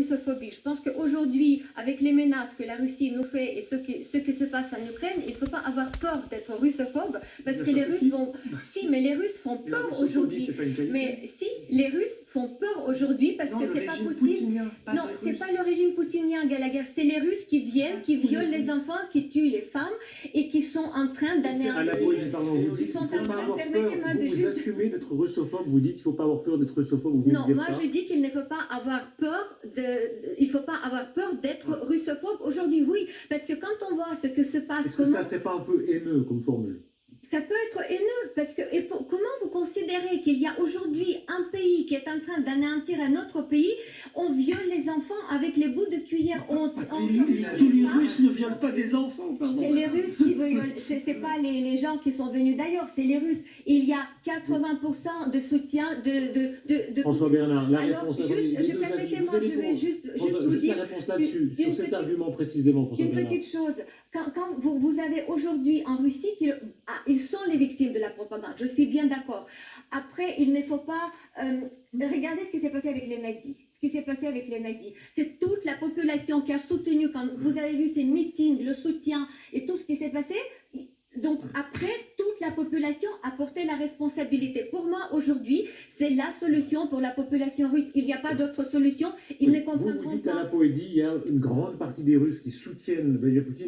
russophobie. Je pense qu'aujourd'hui, avec les menaces que la Russie nous fait et ce qui se passe en Ukraine, il ne faut pas avoir peur d'être russophobe parce que les Russes vont... Si, mais les Russes font peur aujourd'hui. Mais si, les Russes font peur aujourd'hui parce que c'est pas Poutine. Non, c'est pas le régime poutinien, Gallagher. C'est les Russes qui viennent, qui violent les enfants, qui tuent les femmes et qui sont en train d'anéantir. Permettez-moi de juste... Vous assumez d'être russophobe, vous dites qu'il ne faut pas avoir peur d'être russophobe. Non, moi je dis qu'il ne faut pas avoir peur d'être russophobe aujourd'hui, oui, parce que quand on voit ce que se passe... Est-ce que ça, c'est pas un peu haineux comme formule? Ça peut être haineux, parce que comment vous considérez qu'il y a aujourd'hui un pays qui est en train d'anéantir un autre pays, on viole les enfants avec les bouts de cuillère, tous les Russes ne violent pas des enfants, pardon. C'est les Russes qui violent, c'est pas les gens qui sont venus d'ailleurs, c'est les Russes. Il y a 80% de soutien de François Bernard, la alors, réponse permettez-moi, je vais juste vous dire la réponse là-dessus, sur cet argument précisément, François une Bernard. petite chose, quand vous avez aujourd'hui en Russie, ils sont les victimes de la propagande, je suis bien d'accord. Après, il ne faut pas... regardez ce qui s'est passé avec les nazis. Ce qui s'est passé avec les nazis. C'est toute la population qui a soutenu, quand vous avez vu ces meetings, le soutien et tout ce qui s'est passé. Donc après, toute la population a porté la responsabilité. Pour moi, aujourd'hui, c'est la solution pour la population russe. Il n'y a pas d'autre solution. Ils ne comprendront pas. Vous dites à la Poédie, il y a une grande partie des Russes qui soutiennent Vladimir Poutine.